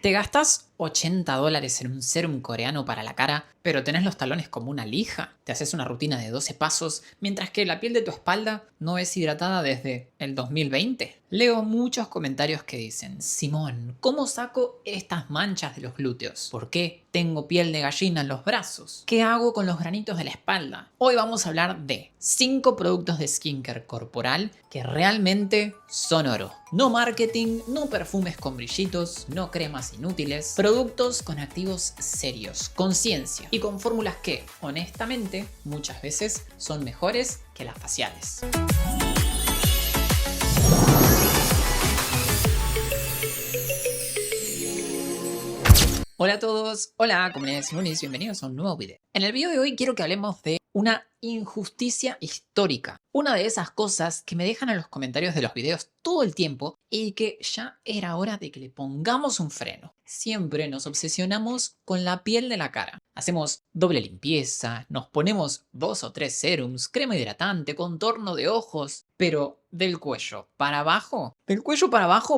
¿Te gastás $80 en un serum coreano para la cara, pero tenés los talones como una lija? ¿Te haces una rutina de 12 pasos, mientras que la piel de tu espalda no es hidratada desde el 2020? Leo muchos comentarios que dicen: Simón, ¿cómo saco estas manchas de los glúteos? ¿Por qué tengo piel de gallina en los brazos? ¿Qué hago con los granitos de la espalda? Hoy vamos a hablar de 5 productos de skincare corporal que realmente son oro. No marketing, no perfumes con brillitos, no cremas inútiles, productos con activos serios, con ciencia y con fórmulas que, honestamente, muchas veces son mejores que las faciales. Hola a todos, hola comunidad de Simonis, bienvenidos a un nuevo video. En el video de hoy quiero que hablemos de una injusticia histórica. Una de esas cosas que me dejan en los comentarios de los videos todo el tiempo y que ya era hora de que le pongamos un freno. Siempre nos obsesionamos con la piel de la cara. Hacemos doble limpieza, nos ponemos 2 o 3 serums, crema hidratante, contorno de ojos, pero del cuello para abajo,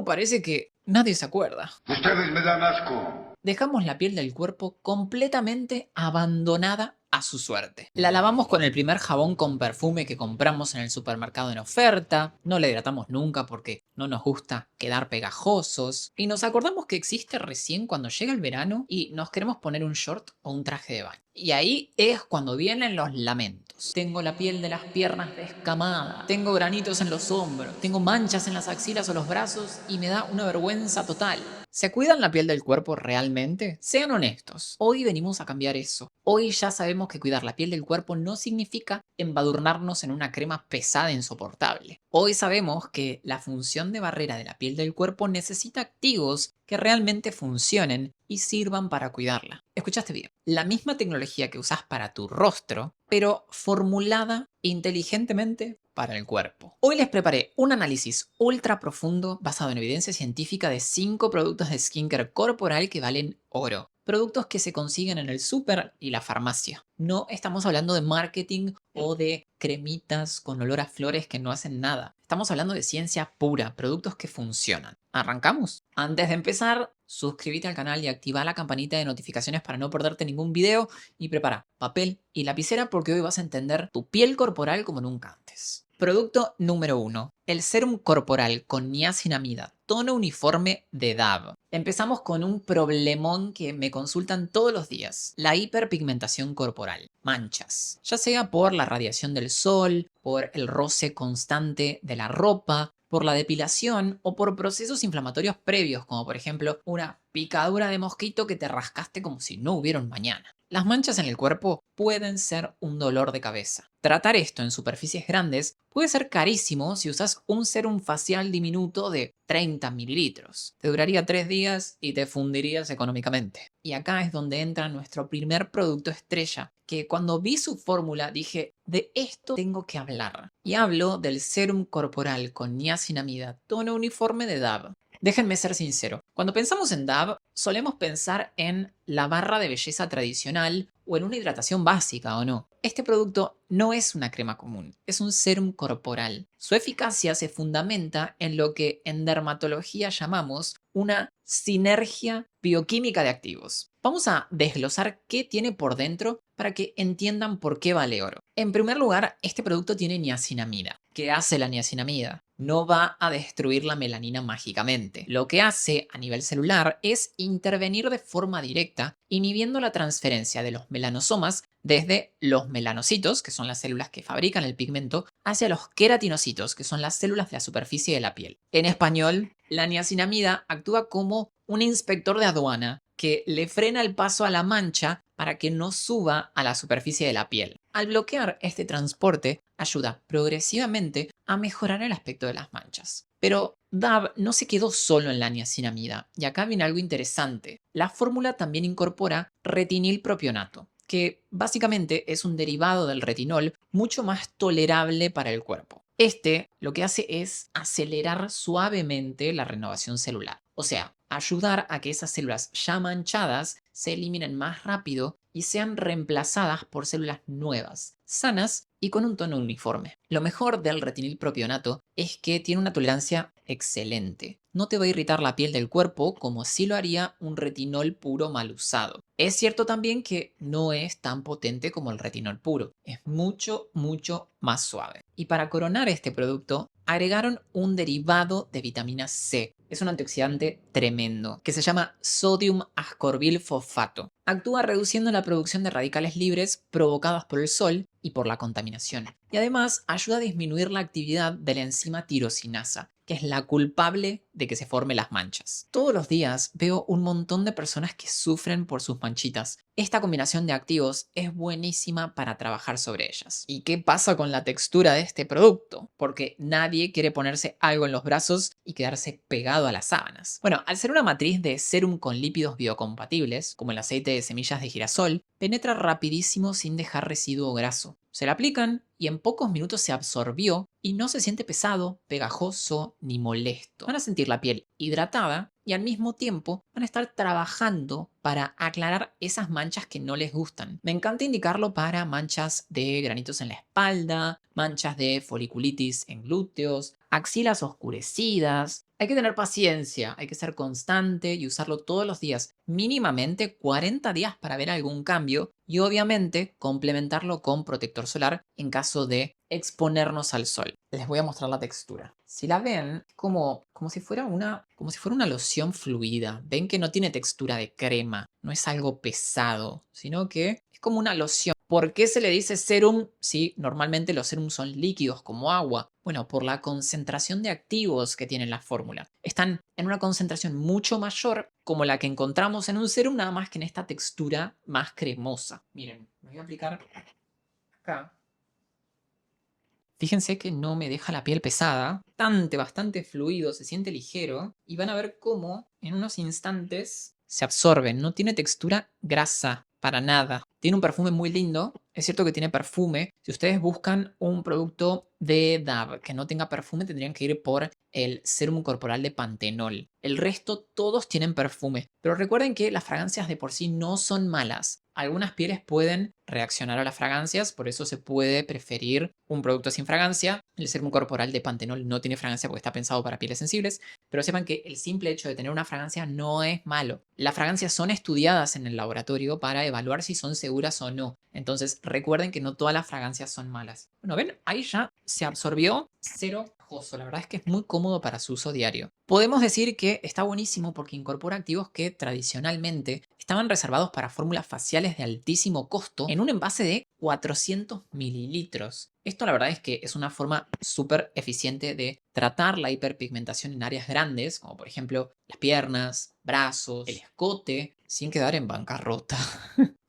parece que nadie se acuerda. Ustedes me dan asco. Dejamos la piel del cuerpo completamente abandonada a su suerte. La lavamos con el primer jabón con perfume que compramos en el supermercado en oferta, no la hidratamos nunca porque no nos gusta quedar pegajosos y nos acordamos que existe recién cuando llega el verano y nos queremos poner un short o un traje de baño. Y ahí es cuando vienen los lamentos. Tengo la piel de las piernas descamada, tengo granitos en los hombros, tengo manchas en las axilas o los brazos y me da una vergüenza total. ¿Se cuidan la piel del cuerpo realmente? Sean honestos. Hoy venimos a cambiar eso. Hoy ya sabemos que cuidar la piel del cuerpo no significa embadurnarnos en una crema pesada e insoportable. Hoy sabemos que la función de barrera de la piel del cuerpo necesita activos que realmente funcionen y sirvan para cuidarla. Escuchaste bien. La misma tecnología que usas para tu rostro, pero formulada inteligentemente para el cuerpo. Hoy les preparé un análisis ultra profundo basado en evidencia científica de 5 productos de skincare corporal que valen oro. Productos que se consiguen en el súper y la farmacia. No estamos hablando de marketing o de cremitas con olor a flores que no hacen nada. Estamos hablando de ciencia pura, productos que funcionan. ¿Arrancamos? Antes de empezar, suscríbete al canal y activa la campanita de notificaciones para no perderte ningún video y prepara papel y lapicera porque hoy vas a entender tu piel corporal como nunca antes. Producto número 1. El serum corporal con niacinamida, tono uniforme de Dove. Empezamos con un problemón que me consultan todos los días. La hiperpigmentación corporal. Manchas. Ya sea por la radiación del sol, por el roce constante de la ropa, por la depilación o por procesos inflamatorios previos, como por ejemplo una picadura de mosquito que te rascaste como si no hubiera un mañana. Las manchas en el cuerpo pueden ser un dolor de cabeza. Tratar esto en superficies grandes puede ser carísimo si usas un serum facial diminuto de 30 mililitros. Te duraría 3 días y te fundirías económicamente. Y acá es donde entra nuestro primer producto estrella, que cuando vi su fórmula dije, de esto tengo que hablar. Y hablo del serum corporal con niacinamida, tono uniforme de Dove. Déjenme ser sincero, cuando pensamos en Dove, solemos pensar en la barra de belleza tradicional o en una hidratación básica, ¿o no? Este producto no es una crema común, es un serum corporal. Su eficacia se fundamenta en lo que en dermatología llamamos una sinergia bioquímica de activos. Vamos a desglosar qué tiene por dentro para que entiendan por qué vale oro. En primer lugar, este producto tiene niacinamida. ¿Qué hace la niacinamida? No va a destruir la melanina mágicamente. Lo que hace a nivel celular es intervenir de forma directa, inhibiendo la transferencia de los melanosomas desde los melanocitos, que son las células que fabrican el pigmento, hacia los queratinocitos, que son las células de la superficie de la piel. En español, la niacinamida actúa como un inspector de aduana que le frena el paso a la mancha para que no suba a la superficie de la piel. Al bloquear este transporte, ayuda progresivamente a mejorar el aspecto de las manchas. Pero Dove no se quedó solo en la niacinamida, y acá viene algo interesante. La fórmula también incorpora retinilpropionato, que básicamente es un derivado del retinol mucho más tolerable para el cuerpo. Este lo que hace es acelerar suavemente la renovación celular, o sea, ayudar a que esas células ya manchadas se eliminen más rápido y sean reemplazadas por células nuevas, sanas y con un tono uniforme. Lo mejor del retinilpropionato es que tiene una tolerancia excelente. no te va a irritar la piel del cuerpo como si lo haría un retinol puro mal usado. Es cierto también que no es tan potente como el retinol puro, es mucho, mucho más suave. Y para coronar este producto, agregaron un derivado de vitamina C. Es un antioxidante tremendo, que se llama sodium ascorbil fosfato. Actúa reduciendo la producción de radicales libres provocadas por el sol y por la contaminación. Y además ayuda a disminuir la actividad de la enzima tirosinasa, que es la culpable de que se formen las manchas. Todos los días veo un montón de personas que sufren por sus manchitas. Esta combinación de activos es buenísima para trabajar sobre ellas. ¿Y qué pasa con la textura de este producto? Porque nadie quiere ponerse algo en los brazos y quedarse pegado a las sábanas. Bueno, al ser una matriz de serum con lípidos biocompatibles, como el aceite de semillas de girasol, penetra rapidísimo sin dejar residuo graso. Se la aplican y en pocos minutos se absorbió y no se siente pesado, pegajoso ni molesto. Van a sentir la piel hidratada y al mismo tiempo van a estar trabajando para aclarar esas manchas que no les gustan. Me encanta indicarlo para manchas de granitos en la espalda, manchas de foliculitis en glúteos, axilas oscurecidas. Hay que tener paciencia, hay que ser constante y usarlo todos los días, mínimamente 40 días para ver algún cambio y obviamente complementarlo con protector solar en caso de exponernos al sol. Les voy a mostrar la textura. Si la ven, como si fuera una loción fluida. Ven que no tiene textura de crema, no es algo pesado, sino que es como una loción. ¿Por qué se le dice serum si normalmente los serums son líquidos como agua? Bueno, por la concentración de activos que tiene la fórmula. Están en una concentración mucho mayor como la que encontramos en un serum, nada más que en esta textura más cremosa. Miren, me voy a aplicar acá. Fíjense que no me deja la piel pesada, bastante fluido, se siente ligero y van a ver cómo en unos instantes se absorbe, no tiene textura grasa para nada. Tiene un perfume muy lindo, es cierto que tiene perfume. Si ustedes buscan un producto de Dove que no tenga perfume, tendrían que ir por el serum corporal de Pantenol. El resto todos tienen perfume, pero recuerden que las fragancias de por sí no son malas. Algunas pieles pueden reaccionar a las fragancias, por eso se puede preferir un producto sin fragancia. El serum corporal de Pantenol no tiene fragancia porque está pensado para pieles sensibles, pero sepan que el simple hecho de tener una fragancia no es malo. Las fragancias son estudiadas en el laboratorio para evaluar si son seguras o no. Entonces recuerden que no todas las fragancias son malas. Bueno, ven, ahí ya se absorbió, cero pegajoso. La verdad es que es muy cómodo para su uso diario. Podemos decir que está buenísimo porque incorpora activos que tradicionalmente estaban reservados para fórmulas faciales de altísimo costo en un envase de 400 mililitros. Esto la verdad es que es una forma súper eficiente de tratar la hiperpigmentación en áreas grandes, como por ejemplo las piernas, brazos, el escote, sin quedar en bancarrota.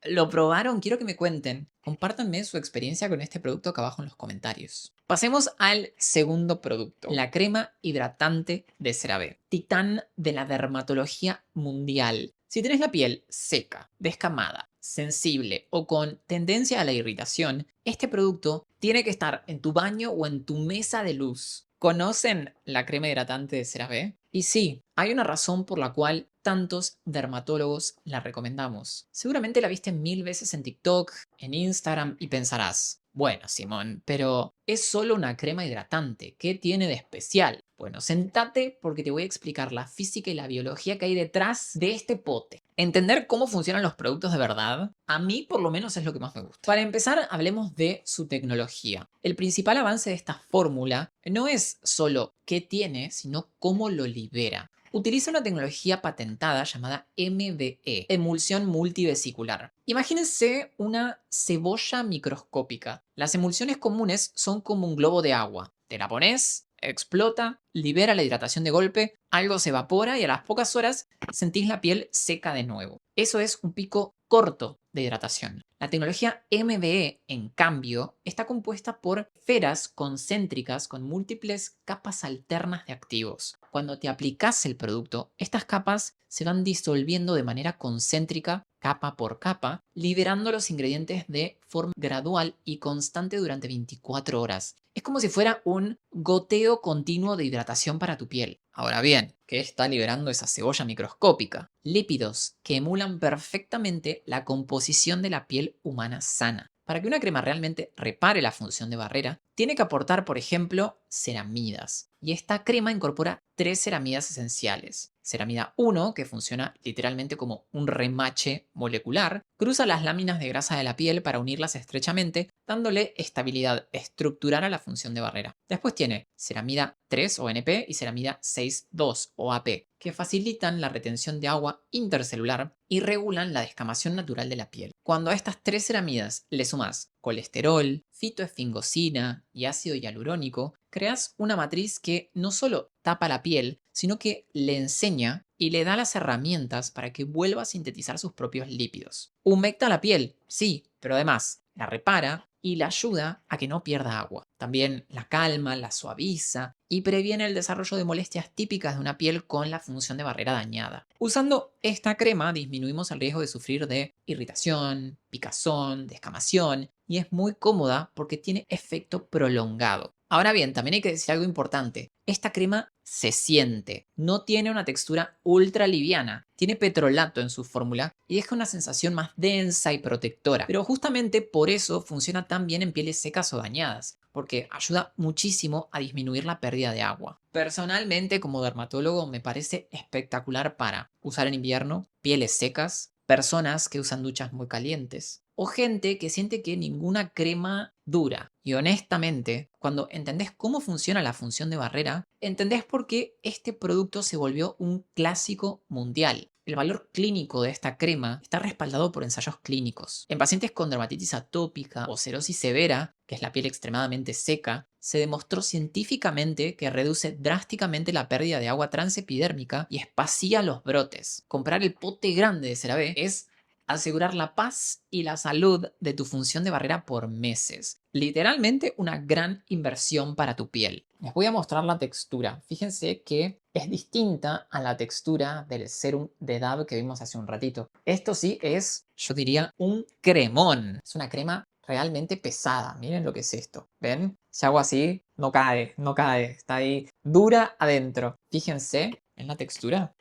¿Lo probaron? Quiero que me cuenten. Compártanme su experiencia con este producto acá abajo en los comentarios. Pasemos al segundo producto, la crema hidratante de CeraVe, titán de la dermatología mundial. Si tenés la piel seca, descamada, sensible o con tendencia a la irritación, este producto tiene que estar en tu baño o en tu mesa de luz. ¿Conocen la crema hidratante de CeraVe? Y sí, hay una razón por la cual tantos dermatólogos la recomendamos. Seguramente la viste 1000 veces en TikTok, en Instagram y pensarás, bueno, Simón, pero es solo una crema hidratante, ¿qué tiene de especial? Bueno, sentate porque te voy a explicar la física y la biología que hay detrás de este pote. Entender cómo funcionan los productos de verdad, a mí por lo menos es lo que más me gusta. Para empezar, hablemos de su tecnología. El principal avance de esta fórmula no es solo qué tiene, sino cómo lo libera. Utiliza una tecnología patentada llamada MVE, emulsión multivesicular. Imagínense una cebolla microscópica. Las emulsiones comunes son como un globo de agua. Te la pones, explota, libera la hidratación de golpe, algo se evapora y a las pocas horas sentís la piel seca de nuevo. Eso es un pico corto de hidratación. La tecnología MVE, en cambio, está compuesta por esferas concéntricas con múltiples capas alternas de activos. Cuando te aplicas el producto, estas capas se van disolviendo de manera concéntrica, capa por capa, liberando los ingredientes de forma gradual y constante durante 24 horas. Es como si fuera un goteo continuo de hidratación para tu piel. Ahora bien, ¿qué está liberando esa cebolla microscópica? Lípidos que emulan perfectamente la composición de la piel humana sana. Para que una crema realmente repare la función de barrera, tiene que aportar, por ejemplo, ceramidas. Y esta crema incorpora 3 ceramidas esenciales. Ceramida 1, que funciona literalmente como un remache molecular, cruza las láminas de grasa de la piel para unirlas estrechamente, dándole estabilidad estructural a la función de barrera. Después tiene ceramida 3 o NP y ceramida 6,2 o AP, que facilitan la retención de agua intercelular y regulan la descamación natural de la piel. Cuando a estas 3 ceramidas le sumas colesterol, fitoesfingosina y ácido hialurónico, creas una matriz que no solo tapa la piel, sino que le enseña y le da las herramientas para que vuelva a sintetizar sus propios lípidos. Humecta la piel, sí, pero además la repara y la ayuda a que no pierda agua. También la calma, la suaviza y previene el desarrollo de molestias típicas de una piel con la función de barrera dañada. Usando esta crema disminuimos el riesgo de sufrir de irritación, picazón, descamación y es muy cómoda porque tiene efecto prolongado. Ahora bien, también hay que decir algo importante. Esta crema se siente, no tiene una textura ultra liviana, tiene petrolato en su fórmula y deja una sensación más densa y protectora. Pero justamente por eso funciona tan bien en pieles secas o dañadas, porque ayuda muchísimo a disminuir la pérdida de agua. Personalmente, como dermatólogo, me parece espectacular para usar en invierno, pieles secas, personas que usan duchas muy calientes o gente que siente que ninguna crema dura. Y honestamente, cuando entendés cómo funciona la función de barrera, entendés por qué este producto se volvió un clásico mundial. El valor clínico de esta crema está respaldado por ensayos clínicos. En pacientes con dermatitis atópica o cerosis severa, que es la piel extremadamente seca, se demostró científicamente que reduce drásticamente la pérdida de agua transepidérmica y espacía los brotes. Comprar el pote grande de CeraVe es asegurar la paz y la salud de tu función de barrera por meses. Literalmente una gran inversión para tu piel. Les voy a mostrar la textura. Fíjense que es distinta a la textura del serum de Dove que vimos hace un ratito. Esto sí es, yo diría, un cremón. Es una crema realmente pesada. Miren lo que es esto. ¿Ven? Si hago así, no cae, no cae. Está ahí dura adentro. Fíjense en la textura.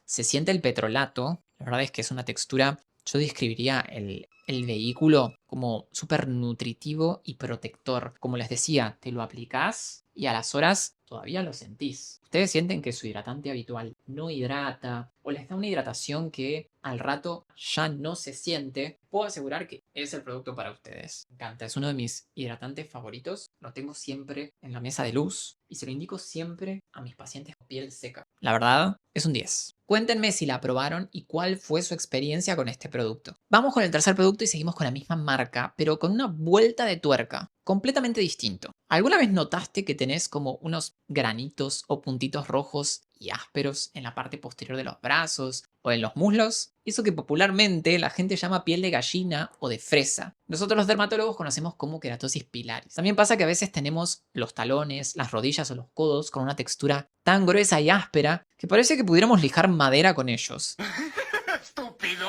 Se siente el petrolato. La verdad es que es una textura, yo describiría el vehículo como súper nutritivo y protector. Como les decía, te lo aplicás y a las horas todavía lo sentís. Ustedes sienten que su hidratante habitual no hidrata o les da una hidratación que al rato ya no se siente, puedo asegurar que es el producto para ustedes. Me encanta, es uno de mis hidratantes favoritos. Lo tengo siempre en la mesa de luz y se lo indico siempre a mis pacientes con piel seca. La verdad, es un 10. Cuéntenme si la probaron y cuál fue su experiencia con este producto. Vamos con el tercer producto y seguimos con la misma marca, pero con una vuelta de tuerca, completamente distinto. ¿Alguna vez notaste que tenés como unos granitos o puntitos rojos y ásperos en la parte posterior de los brazos o en los muslos? Eso que popularmente la gente llama piel de gallina o de fresa. Nosotros los dermatólogos conocemos como queratosis pilaris. También pasa que a veces tenemos los talones, las rodillas o los codos con una textura tan gruesa y áspera que parece que pudiéramos lijar madera con ellos. ¡Estúpido!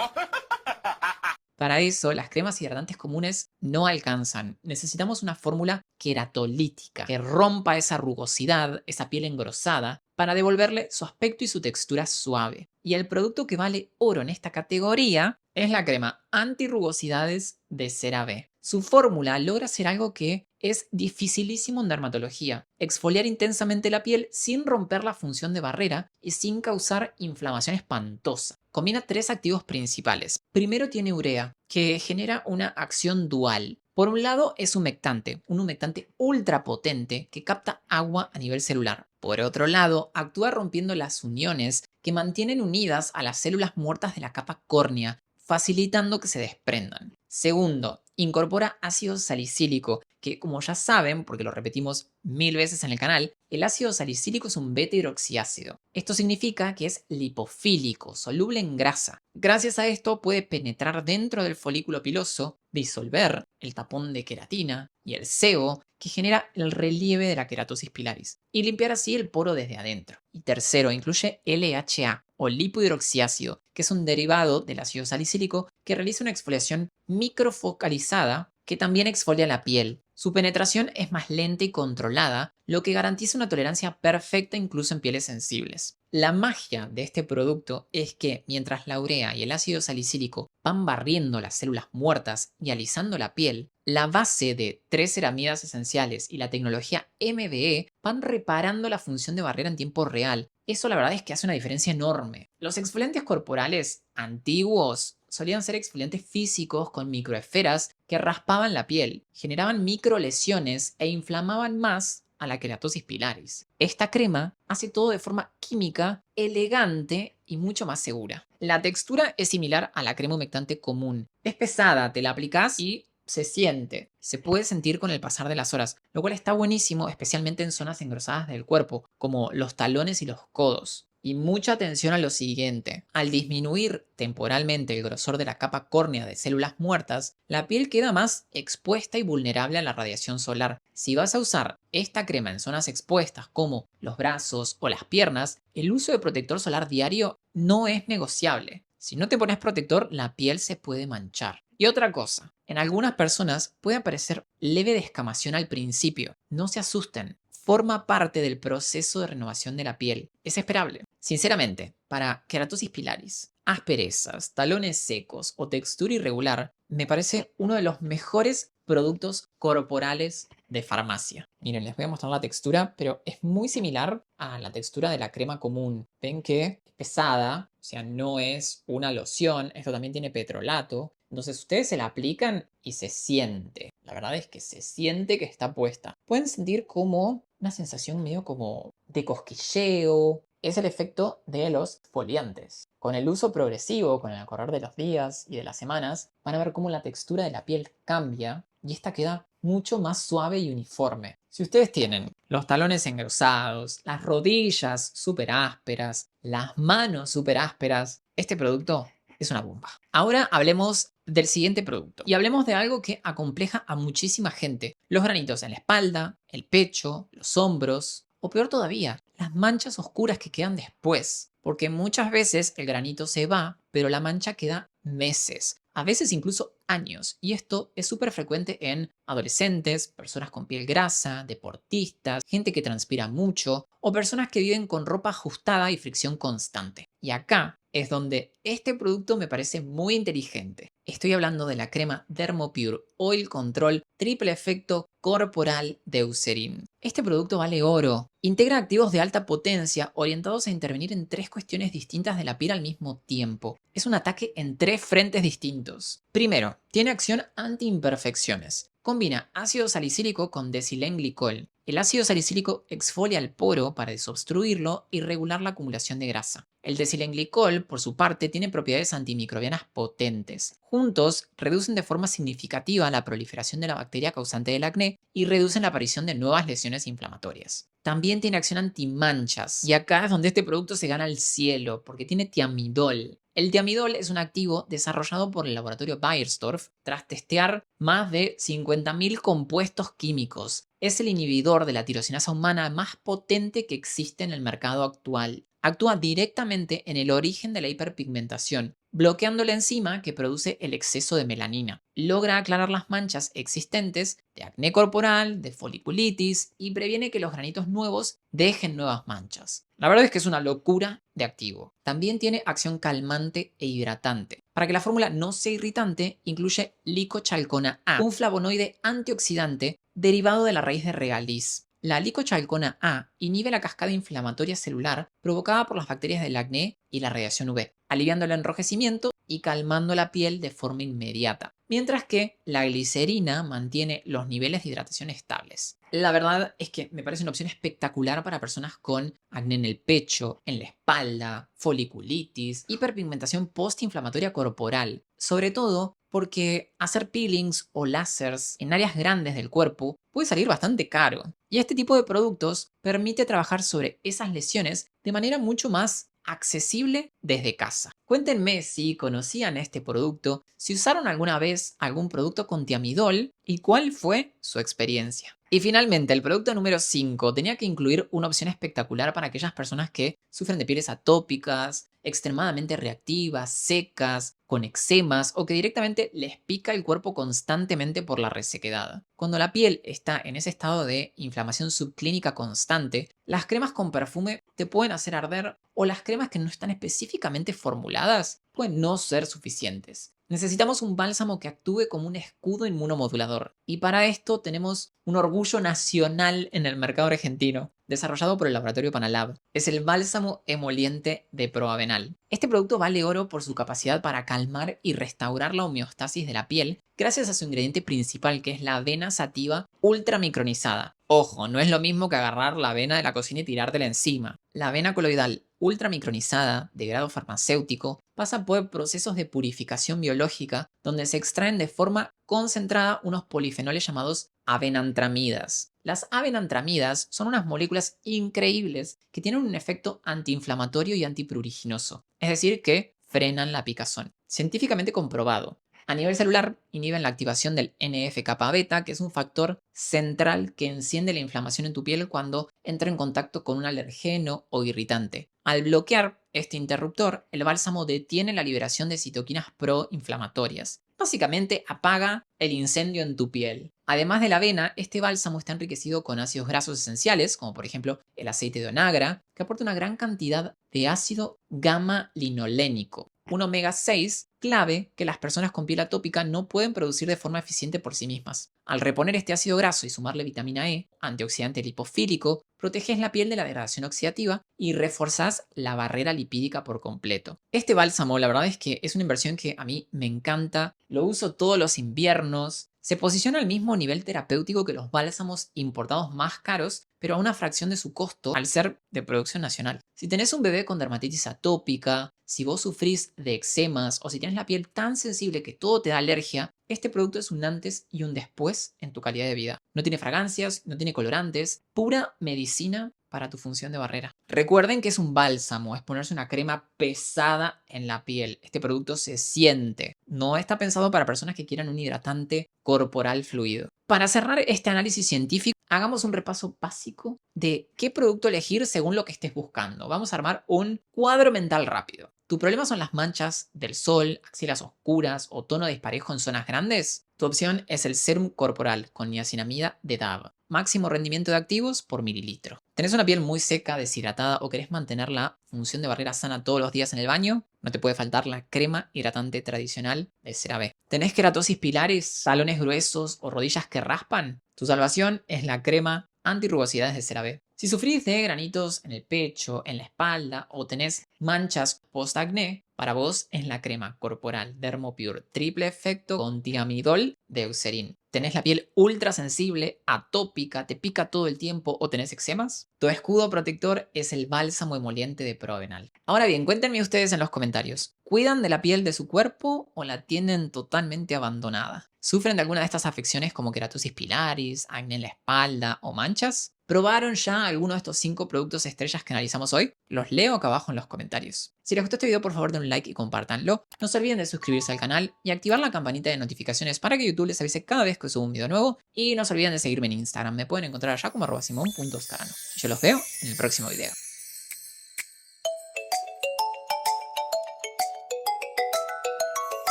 Para eso, las cremas hidratantes comunes no alcanzan. Necesitamos una fórmula queratolítica que rompa esa rugosidad, esa piel engrosada, para devolverle su aspecto y su textura suave. Y el producto que vale oro en esta categoría es la crema antirrugosidades de CeraVe. Su fórmula logra hacer algo que es dificilísimo en dermatología: exfoliar intensamente la piel sin romper la función de barrera y sin causar inflamación espantosa. Combina 3 activos principales. Primero tiene urea, que genera una acción dual. Por un lado es un humectante ultra potente que capta agua a nivel celular. Por otro lado, actúa rompiendo las uniones que mantienen unidas a las células muertas de la capa córnea, facilitando que se desprendan. Segundo, incorpora ácido salicílico, que como ya saben, porque lo repetimos 1000 veces en el canal, el ácido salicílico es un beta-hidroxiácido. Esto significa que es lipofílico, soluble en grasa. Gracias a esto puede penetrar dentro del folículo piloso, disolver el tapón de queratina y el sebo que genera el relieve de la queratosis pilaris y limpiar así el poro desde adentro. Y tercero, incluye LHA o lipohidroxiácido, que es un derivado del ácido salicílico que realiza una exfoliación microfocalizada que también exfolia la piel. Su penetración es más lenta y controlada, lo que garantiza una tolerancia perfecta incluso en pieles sensibles. La magia de este producto es que mientras la urea y el ácido salicílico van barriendo las células muertas y alisando la piel, la base de 3 ceramidas esenciales y la tecnología MBE van reparando la función de barrera en tiempo real. Eso la verdad es que hace una diferencia enorme. Los exfoliantes corporales antiguos solían ser exfoliantes físicos con microesferas que raspaban la piel, generaban microlesiones e inflamaban más a la queratosis pilaris. Esta crema hace todo de forma química, elegante y mucho más segura. La textura es similar a la crema humectante común. Es pesada, te la aplicas y se siente. Se puede sentir con el pasar de las horas, lo cual está buenísimo, especialmente en zonas engrosadas del cuerpo, como los talones y los codos. Y mucha atención a lo siguiente. Al disminuir temporalmente el grosor de la capa córnea de células muertas, la piel queda más expuesta y vulnerable a la radiación solar. Si vas a usar esta crema en zonas expuestas como los brazos o las piernas, el uso de protector solar diario no es negociable. Si no te pones protector, la piel se puede manchar. Y otra cosa, en algunas personas puede aparecer leve descamación al principio. No se asusten. Forma parte del proceso de renovación de la piel. Es esperable. Sinceramente, para queratosis pilaris, asperezas, talones secos o textura irregular, me parece uno de los mejores productos corporales de farmacia. Miren, les voy a mostrar la textura, pero es muy similar a la textura de la crema común. Ven que es pesada, o sea, no es una loción. Esto también tiene petrolato. Entonces ustedes se la aplican y se siente. La verdad es que se siente que está puesta. Pueden sentir como una sensación medio como de cosquilleo. Es el efecto de los exfoliantes. Con el uso progresivo, con el correr de los días y de las semanas, van a ver cómo la textura de la piel cambia y esta queda mucho más suave y uniforme. Si ustedes tienen los talones engrosados, las rodillas súper ásperas, las manos súper ásperas, este producto es una bomba. Ahora hablemos del siguiente producto. Y hablemos de algo que acompleja a muchísima gente. Los granitos en la espalda, el pecho, los hombros, o peor todavía, las manchas oscuras que quedan después. Porque muchas veces el granito se va, pero la mancha queda meses, a veces incluso años. Y esto es súper frecuente en adolescentes, personas con piel grasa, deportistas, gente que transpira mucho o personas que viven con ropa ajustada y fricción constante. Y acá es donde este producto me parece muy inteligente. Estoy hablando de la crema Dermopure Oil Control Triple Efecto Corporal de Eucerin. Este producto vale oro. Integra activos de alta potencia orientados a intervenir en 3 cuestiones distintas de la piel al mismo tiempo. Es un ataque en 3 frentes distintos. Primero, tiene acción anti-imperfecciones. Combina ácido salicílico con desilenglicol. El ácido salicílico exfolia el poro para desobstruirlo y regular la acumulación de grasa. El desilenglicol, por su parte, tiene propiedades antimicrobianas potentes. Juntos, reducen de forma significativa la proliferación de la bacteria causante del acné y reducen la aparición de nuevas lesiones inflamatorias. También tiene acción antimanchas, y acá es donde este producto se gana el cielo, porque tiene tiamidol. El tiamidol es un activo desarrollado por el laboratorio Beiersdorf tras testear más de 50.000 compuestos químicos. Es el inhibidor de la tirosinasa humana más potente que existe en el mercado actual. Actúa directamente en el origen de la hiperpigmentación, bloqueando la enzima que produce el exceso de melanina. Logra aclarar las manchas existentes de acné corporal, de foliculitis y previene que los granitos nuevos dejen nuevas manchas. La verdad es que es una locura de activo. También tiene acción calmante e hidratante. Para que la fórmula no sea irritante, incluye licochalcona A, un flavonoide antioxidante derivado de la raíz de regaliz. La licochalcona A inhibe la cascada inflamatoria celular provocada por las bacterias del acné y la radiación UV, aliviando el enrojecimiento y calmando la piel de forma inmediata, mientras que la glicerina mantiene los niveles de hidratación estables. La verdad es que me parece una opción espectacular para personas con acné en el pecho, en la espalda, foliculitis, hiperpigmentación postinflamatoria corporal, sobre todo porque hacer peelings o láseres en áreas grandes del cuerpo puede salir bastante caro. Y este tipo de productos permite trabajar sobre esas lesiones de manera mucho más accesible desde casa. Cuéntenme si conocían este producto, si usaron alguna vez algún producto con tiamidol y cuál fue su experiencia. Y finalmente, el producto número 5 tenía que incluir una opción espectacular para aquellas personas que sufren de pieles atópicas, extremadamente reactivas, secas, con eczemas o que directamente les pica el cuerpo constantemente por la resequedad. Cuando la piel está en ese estado de inflamación subclínica constante, las cremas con perfume te pueden hacer arder o las cremas que no están específicamente formuladas pueden no ser suficientes. Necesitamos un bálsamo que actúe como un escudo inmunomodulador. Y para esto tenemos un orgullo nacional en el mercado argentino, desarrollado por el laboratorio Panalab. Es el bálsamo emoliente de Proavenal. Este producto vale oro por su capacidad para calmar y restaurar la homeostasis de la piel, gracias a su ingrediente principal, que es la avena sativa ultramicronizada. Ojo, no es lo mismo que agarrar la avena de la cocina y tirártela encima. La avena coloidal ultramicronizada, de grado farmacéutico, pasa por procesos de purificación biológica donde se extraen de forma concentrada unos polifenoles llamados avenantramidas. Las avenantramidas son unas moléculas increíbles que tienen un efecto antiinflamatorio y antipruriginoso, es decir, que frenan la picazón. Científicamente comprobado. A nivel celular, inhiben la activación del NF-kappa beta, que es un factor central que enciende la inflamación en tu piel cuando entra en contacto con un alergeno o irritante. Al bloquear este interruptor, el bálsamo detiene la liberación de citoquinas proinflamatorias. Básicamente apaga el incendio en tu piel. Además de la avena, este bálsamo está enriquecido con ácidos grasos esenciales, como por ejemplo el aceite de onagra, que aporta una gran cantidad de ácido gamma-linolénico, un omega 6 clave que las personas con piel atópica no pueden producir de forma eficiente por sí mismas. Al reponer este ácido graso y sumarle vitamina E, antioxidante lipofílico, proteges la piel de la degradación oxidativa y reforzás la barrera lipídica por completo. Este bálsamo, la verdad es que es una inversión que a mí me encanta, lo uso todos los inviernos. Se posiciona al mismo nivel terapéutico que los bálsamos importados más caros, pero a una fracción de su costo al ser de producción nacional. Si tenés un bebé con dermatitis atópica, si vos sufrís de eczemas o si tienes la piel tan sensible que todo te da alergia, este producto es un antes y un después en tu calidad de vida. No tiene fragancias, no tiene colorantes, pura medicina para tu función de barrera. Recuerden que es un bálsamo, es ponerse una crema pesada en la piel. Este producto se siente. No está pensado para personas que quieran un hidratante corporal fluido. Para cerrar este análisis científico, hagamos un repaso básico de qué producto elegir según lo que estés buscando. Vamos a armar un cuadro mental rápido. ¿Tu problema son las manchas del sol, axilas oscuras o tono disparejo en zonas grandes? Tu opción es el Serum Corporal con niacinamida de Dove. Máximo rendimiento de activos por mililitro. ¿Tenés una piel muy seca, deshidratada o querés mantener la función de barrera sana todos los días en el baño? No te puede faltar la crema hidratante tradicional de CeraVe. ¿Tenés queratosis pilares, talones gruesos o rodillas que raspan? Tu salvación es la crema antirrugosidades de CeraVe. Si sufrís de granitos en el pecho, en la espalda o tenés manchas post-acné, para vos es la crema corporal Dermopure triple efecto con tiamidol de Eucerin. ¿Tenés la piel ultra sensible, atópica, te pica todo el tiempo o tenés eczemas? Tu escudo protector es el bálsamo emoliente de Proavenal. Ahora bien, cuéntenme ustedes en los comentarios. ¿Cuidan de la piel de su cuerpo o la tienen totalmente abandonada? ¿Sufren de alguna de estas afecciones como queratosis pilaris, acné en la espalda o manchas? ¿Probaron ya alguno de estos 5 productos estrellas que analizamos hoy? Los leo acá abajo en los comentarios. Si les gustó este video, por favor den un like y compártanlo. No se olviden de suscribirse al canal y activar la campanita de notificaciones para que YouTube les avise cada vez que subo un video nuevo. Y no se olviden de seguirme en Instagram. Me pueden encontrar allá como @simon.oscarano. Yo los veo en el próximo video.